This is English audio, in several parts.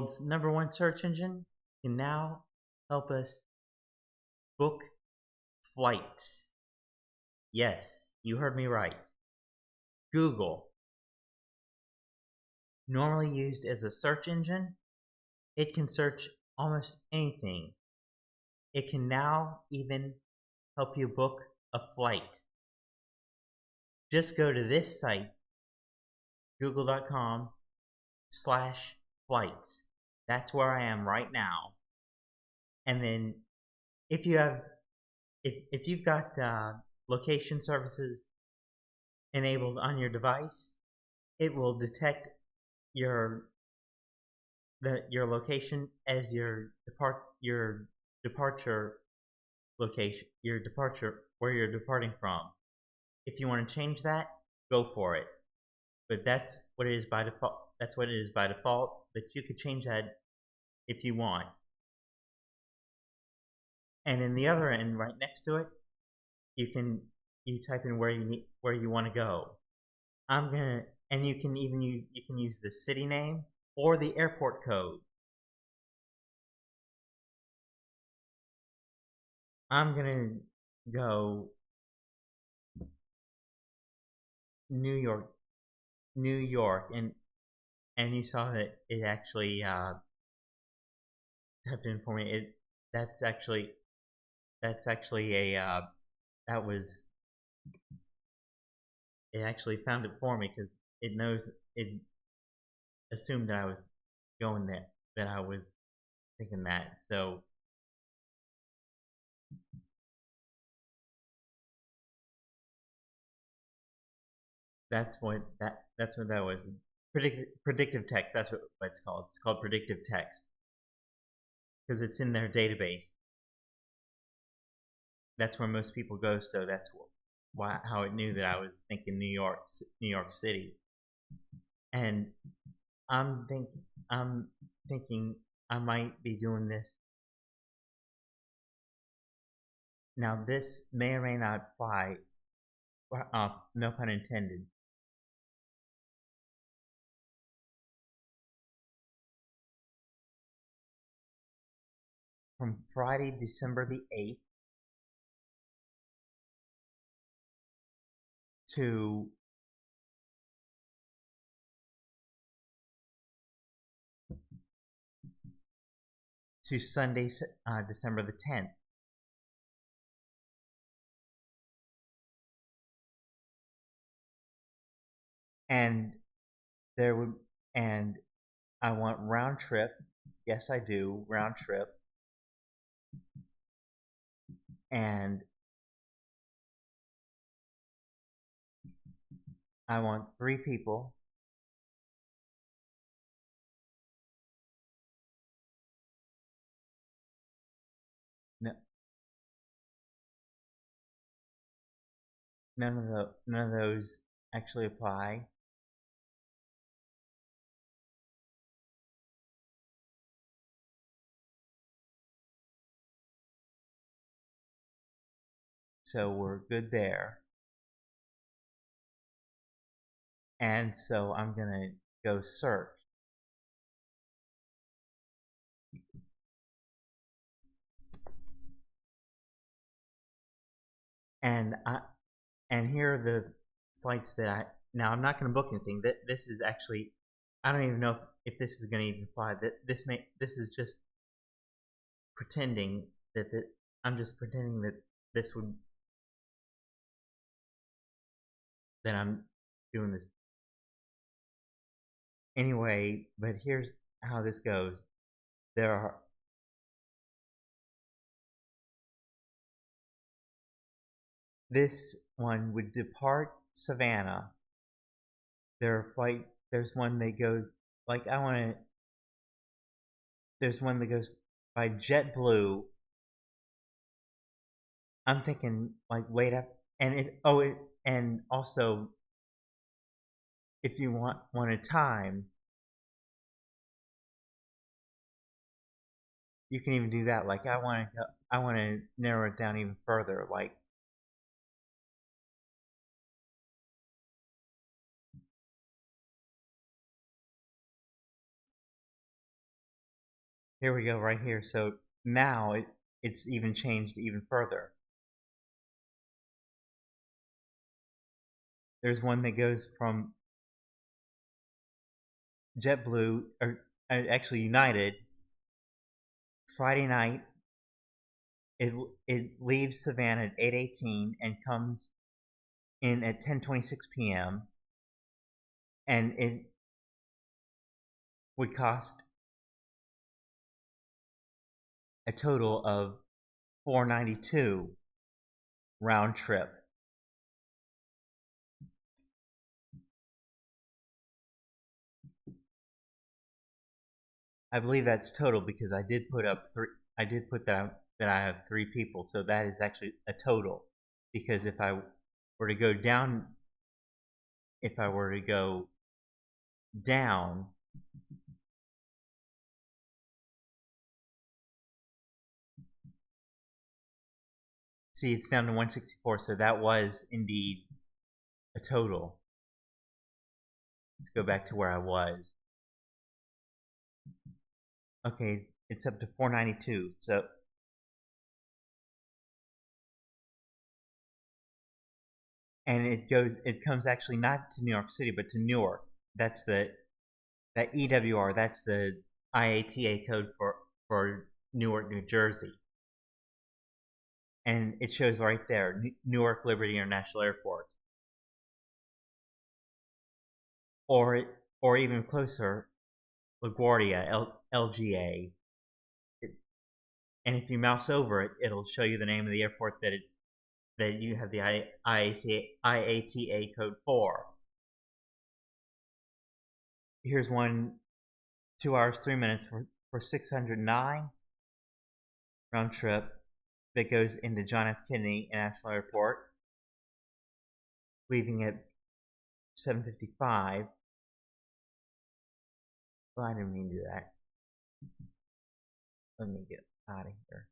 world's #1 search engine can now help us book flights. Yes, you heard me right. Google, normally used as a search engine, it can search almost anything. It can now even help you book a flight. Just go to this site, google.com/flights. That's where I am right now. And then if you've got location services enabled on your device, it will detect your location as your departure location, where you're departing from. If you want to change that, go for it. But that's what it is by default. But you could change that if you want. And in the other end, right next to it, you type in where you want to go. And you can use the city name or the airport code. I'm gonna go New York, and you saw that it actually typed in for me. That's actually a it actually found it for me because it assumed that I was going there, that I was thinking that. So that's what that was. Predictive text. That's what it's called. It's called predictive text because it's in their database. That's where most people go. So that's how it knew that I was thinking New York City. And I'm thinking I might be doing this. Now this may or may not fly. No pun intended. From Friday, December the 8th to Sunday, December the 10th. And I want round trip. Yes, I do, round trip. And I want 3 people. No, none of those actually apply. So we're good there. And so I'm going to go search. And here are the flights that now I'm not going to book anything. This is actually, I don't even know if this is going to even fly. This is just pretending I'm just pretending that that I'm doing this anyway. But here's how this goes. This one would depart Savannah. There's one that goes there's one that goes by JetBlue. I'm thinking wait up, and also if you want a time, you can even do that. I want to narrow it down even further. here we go right here. So now it's even changed even further. There's one that goes from JetBlue, or actually United, Friday night. It leaves Savannah at 8:18 and comes in at 10:26 p.m. and it would cost a total of $492 round trip. I believe that's total because I did put up three. I did put that I have 3 people, so that is actually a total. Because if I were to go down, see, it's down to 164. So that was indeed a total. Let's go back to where I was. Okay, it's up to 492. So and it comes actually not to New York City but to Newark. That's that EWR, that's the IATA code for Newark, New Jersey. And it shows right there, Newark Liberty International Airport. Or even closer, LaGuardia, LGA. And if you mouse over it, it'll show you the name of the airport that you have the IATA code for. Here's one, 2 hours 3 minutes for 609 round trip that goes into John F. Kennedy International Airport, leaving at 7:55. Well, I didn't mean to do that. Let me get out of here.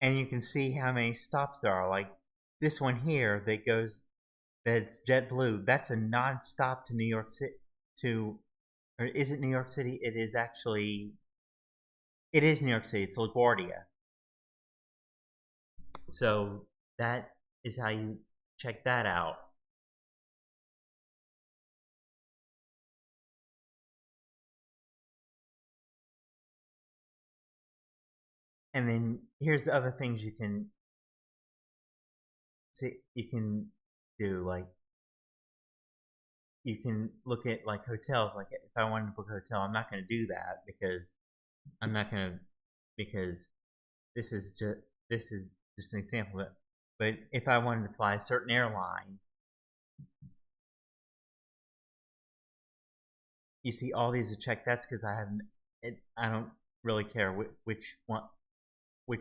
And you can see how many stops there are. Like this one here that's JetBlue. That's a non-stop to New York City. Or is it New York City? It is New York City. It's LaGuardia. So that is how you check that out. And then here's the other things you can see. You can do, like you can look at like hotels. Like if I wanted to book a hotel, I'm not going to do that because this is just an example. But if I wanted to fly a certain airline, you see all these are checked. That's because I don't really care which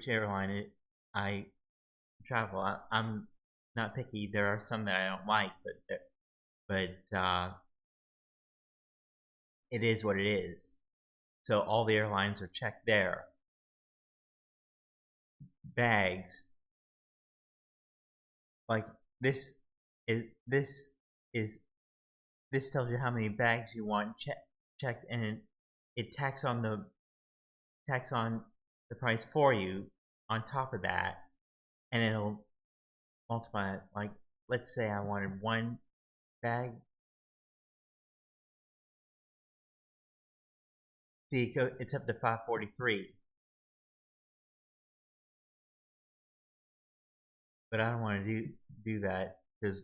airline I travel. I'm not picky. There are some that I don't like, but it is what it is. So all the airlines are checked there. Bags, like this tells you how many bags you want checked, and it tacks on the price for you on top of that, and it'll multiply it. Like let's say I wanted 1 bag. See, it's up to 543. But I don't want to do that because.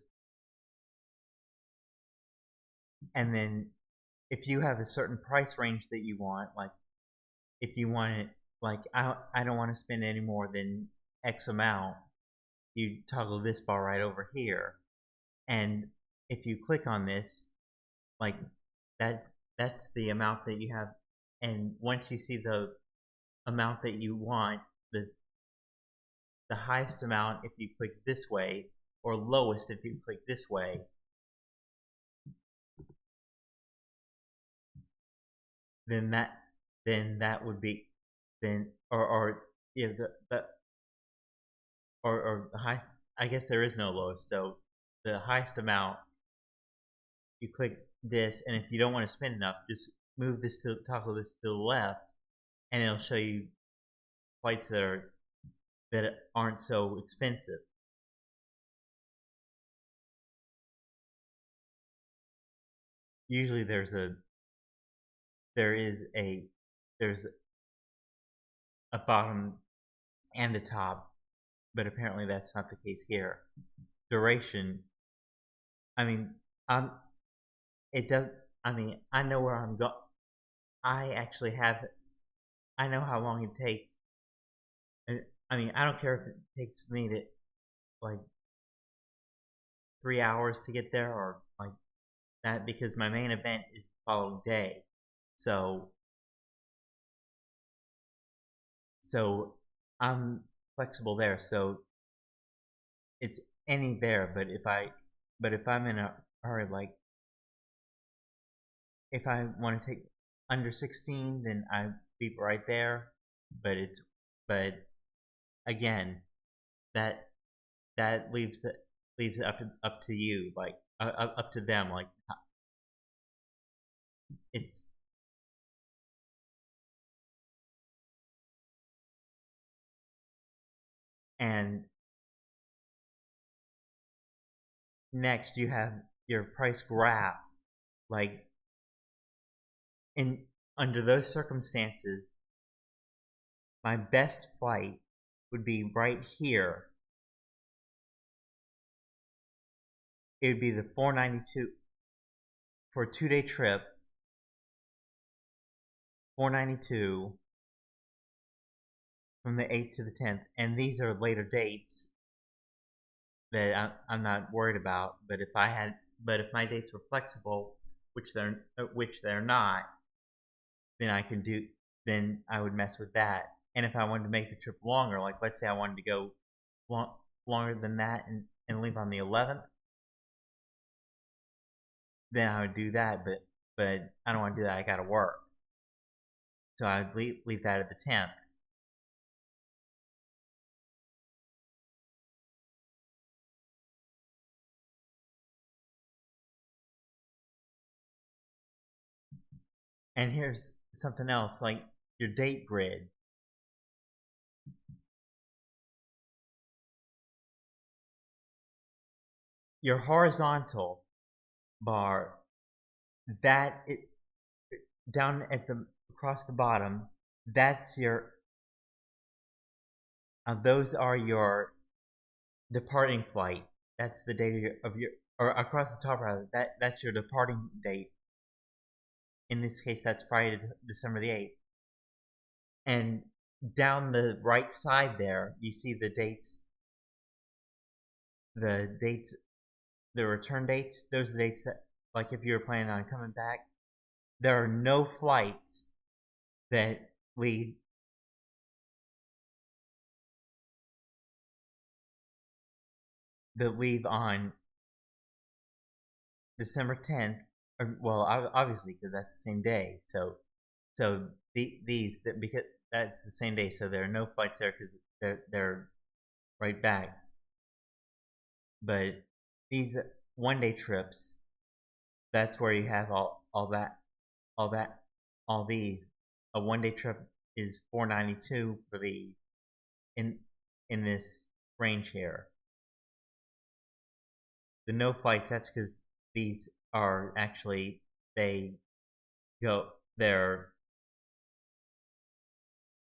And then if you have a certain price range that you want, like if you want it, like I don't want to spend any more than X amount, you toggle this bar right over here, and if you click on this, like that's the amount that you have. And once you see the amount that you want, the highest amount if you click this way, or lowest if you click this way, then that would be or yeah, the or the highest. I guess there is no lowest. So the highest amount, you click this, and if you don't want to spend enough, just move this to toggle this to the left, and it'll show you flights that aren't so expensive. Usually there's a bottom and a top, but apparently that's not the case here. Duration, I mean, I'm it does. I mean, I know where I'm going. I actually have. I know how long it takes, and I mean, I don't care if it takes me to like 3 hours to get there or like that because my main event is the following day. So so I'm flexible there. So it's any there, but if I'm in a hurry, like if I want to take under 16, then I leave right there. But again, that that leaves it up to you, like up to them. Like it's and next you have your price graph. Like in under those circumstances, my best flight would be right here. It would be the 492 for a 2-day trip. 492 from the 8th to the 10th, and these are later dates that I'm not worried about. But if my dates were flexible, which they're not, then then I would mess with that. And if I wanted to make the trip longer, like let's say I wanted to go longer than that and leave on the 11th, then I would do that. But I don't want to do that. I got to work, so I'd leave that at the 10th. And here's something else, like your date grid. Your horizontal bar, that it down at the across the bottom, that's your those are your departing flight. That's the date of your or across the top rather. That's your departing date. In this case, that's Friday, December the 8th. And down the right side there, you see the dates, the dates, the return dates. Those are the dates that, like, if you were planning on coming back, there are no flights that leave on December 10th. Or, well, obviously because that's the same day. So because that's the same day, so there are no flights there because they're right back. But these 1-day trips, that's where you have all that, all these. A 1-day trip is 492 for the in this range here. The no flights, that's because these are actually they're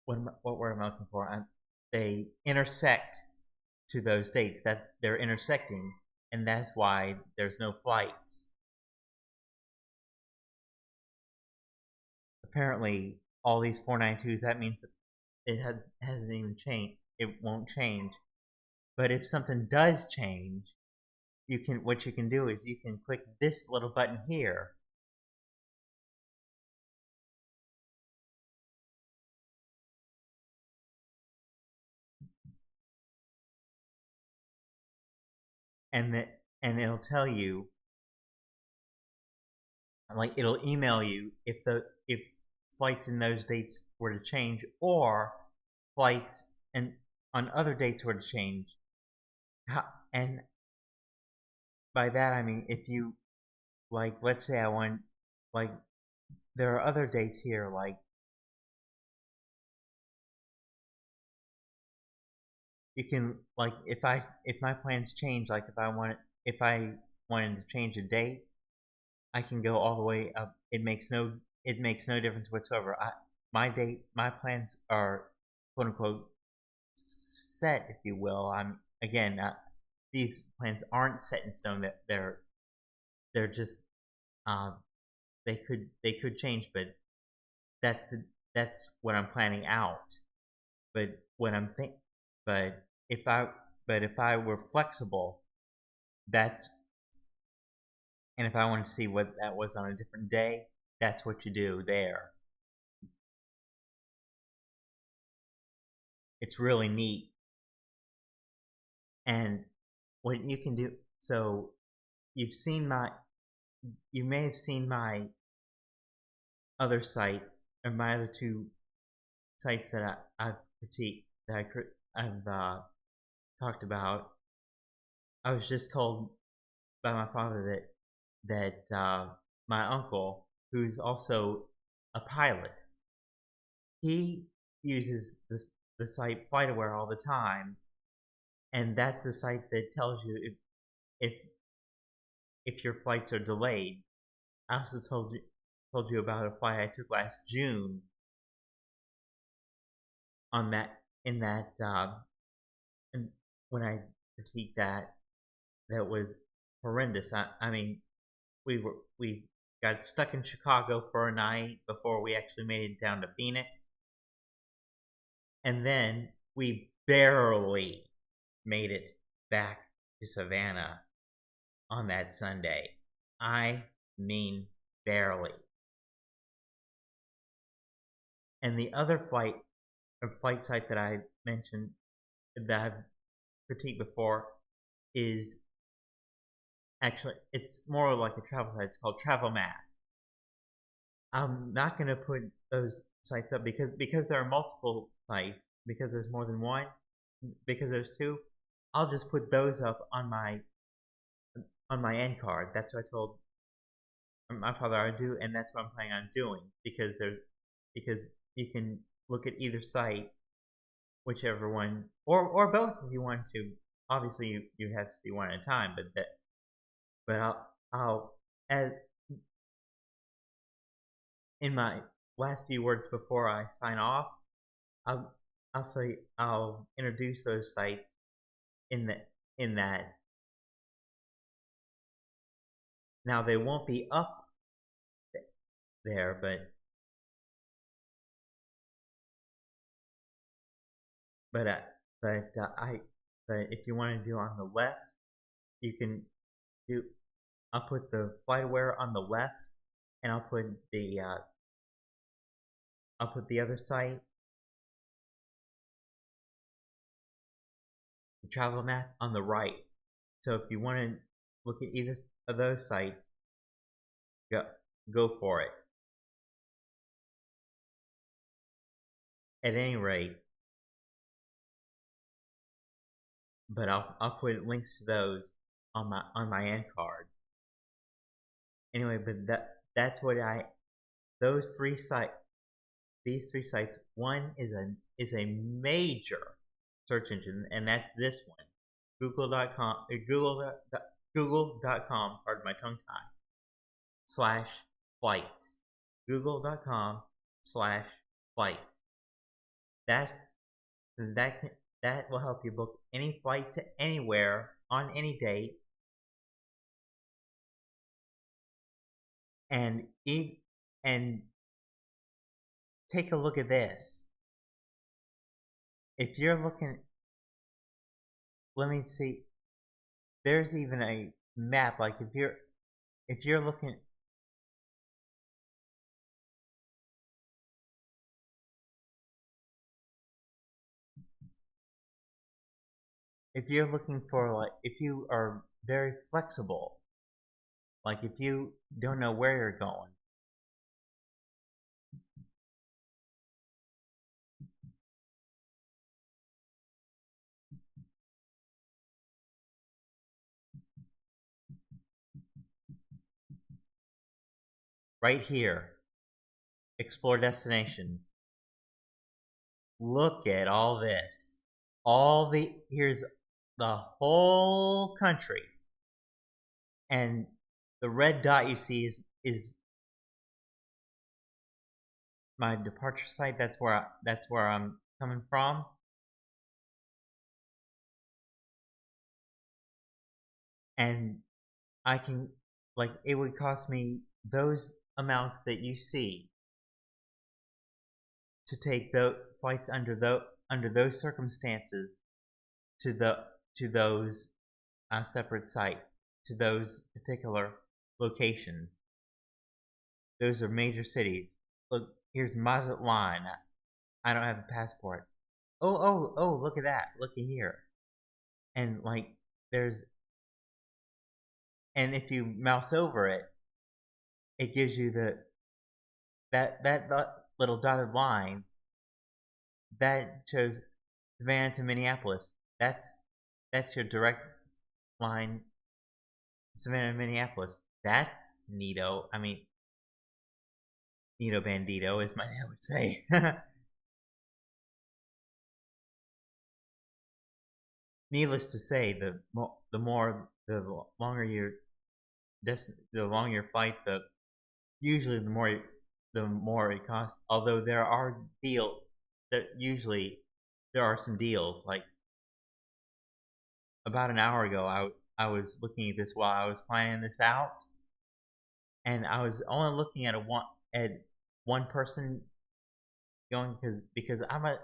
what word am I looking for? They intersect to those dates. That they're intersecting, and that's why there's no flights. Apparently, all these 492s. That means that it hasn't even changed. It won't change. But if something does change, what you can do is you can click this little button here. And it'll tell you, like it'll email you if flights in those dates were to change or flights and on other dates were to change, how, and by that I mean if you like, let's say I want, like, there are other dates here, like you can, like, if my plans change, like if I wanted to change a date, I can go all the way up. It makes no difference whatsoever. My plans are quote unquote set, if you will. I'm again these plans aren't set in stone. That they're just um, they could change, but that's the that's what I'm planning out. But what I'm think but if I but if I were flexible, that's and if I wanted to see what that was on a different day, that's what you do there. It's really neat. And what you can do, so you've seen my, you may have seen my other site, or my other two sites that I've critiqued, I've talked about. I was just told by my father that my uncle, who's also a pilot, he uses the site FlightAware all the time, and that's the site that tells you if if your flights are delayed. I also told you about a flight I took last June on that in that and when I critiqued that, that was horrendous. I mean, we got stuck in Chicago for a night before we actually made it down to Phoenix, and then we barely made it back to Savannah on that Sunday. I mean, barely. And the other flight site that I mentioned that I've critiqued before is actually, it's more like a travel site. It's called TravelMath. I'm not going to put those sites up because there are multiple sites, because there's more than one, because there's two. I'll just put those up on my end card. That's what I told my father I would do, and that's what I'm planning on doing, because you can look at either site, whichever one, or both if you want to. Obviously, you have to see one at a time, but I'll as in my last few words before I sign off, I'll I'll introduce those sites in that. Now they won't be up there, but uh, I but if you want to do on the left, you can do. I'll put the FlightAware on the left, and I'll put the other site, the TravelMath, on the right. So if you want to look at either of those sites, go go for it. At any rate, but I'll put links to those on my end card. Anyway, but that's what I those three sites these three sites. One is a major search engine, and that's this one, Google.com. Google.com. Pardon my tongue tie. Slash flights. Google.com slash flights. That's that will help you book any flight to anywhere on any date, and and take a look at this. If you're looking, let me see. There's even a map. Like if you're looking, if you're looking for, like, if you are very flexible, like if you don't know where you're going, right here. Explore destinations. Look at all this. Here's the whole country. And the red dot you see is my departure site. That's where I'm coming from. And I can, like, it would cost me those amounts that you see to take the flights under those circumstances to those separate site, to those particular locations. Those are major cities. Look, here's Mazatlan. I don't have a passport. Oh, look at that. Look at here. And like and if you mouse over it, it gives you that little dotted line that shows Savannah to Minneapolis. That's your direct line, Savannah to Minneapolis. That's neato. I mean, neato bandito, as my dad would say. Needless to say, the longer your flight, usually the more it costs. Although there are some deals. Like about an hour ago, I was looking at this while I was planning this out, and I was only looking at one person going because I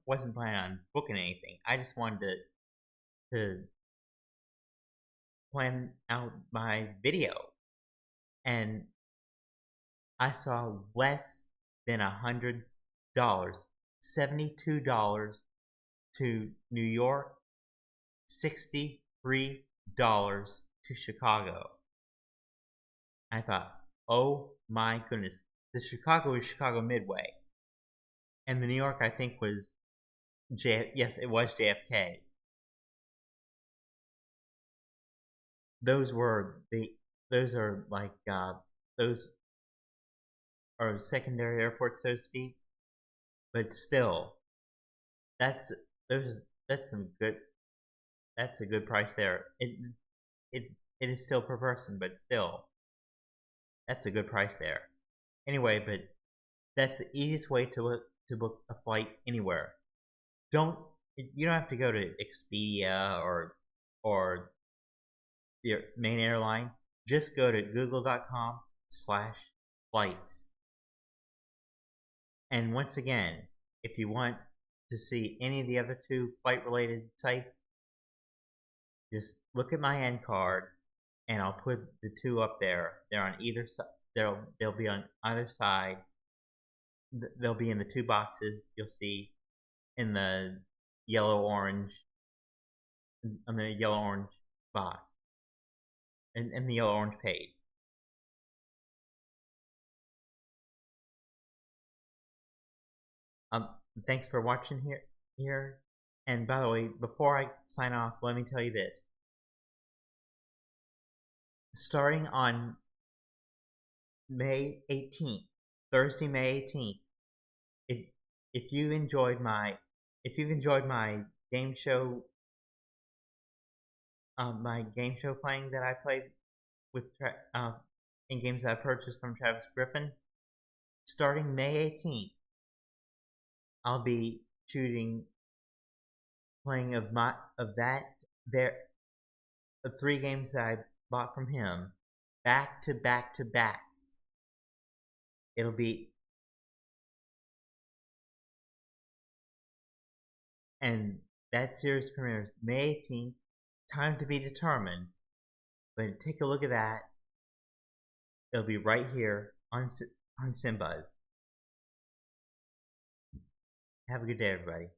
wasn't planning on booking anything. I just wanted to plan out my video, and I saw less than $100, $72 to New York, $63 to Chicago. I thought, oh my goodness, the Chicago is Chicago Midway, and the New York I think was yes, it was JFK. Those are secondary airports, so to speak. But still, that's a good price there. It is still per person, but still, that's a good price there. Anyway, but that's the easiest way to book a flight anywhere. You don't have to go to Expedia or your main airline. Just go to google.com/flights. And once again, if you want to see any of the other two flight-related sites, just look at my end card, and I'll put the two up there. They're on either side. They'll be on either side. They'll be in the two boxes you'll see in the yellow-orange box and the yellow-orange page. Thanks for watching here. And by the way, before I sign off, let me tell you this. Starting on May 18th, Thursday, May 18th, if you've enjoyed my game show playing that I played with in games that I purchased from Travis Griffin, starting May 18th, I'll be playing of three games that I bought from him back to back to back. It'll be, and that series premieres May 18th. Time to be determined, but take a look at that. It'll be right here on SimBuzz. Have a good day, everybody.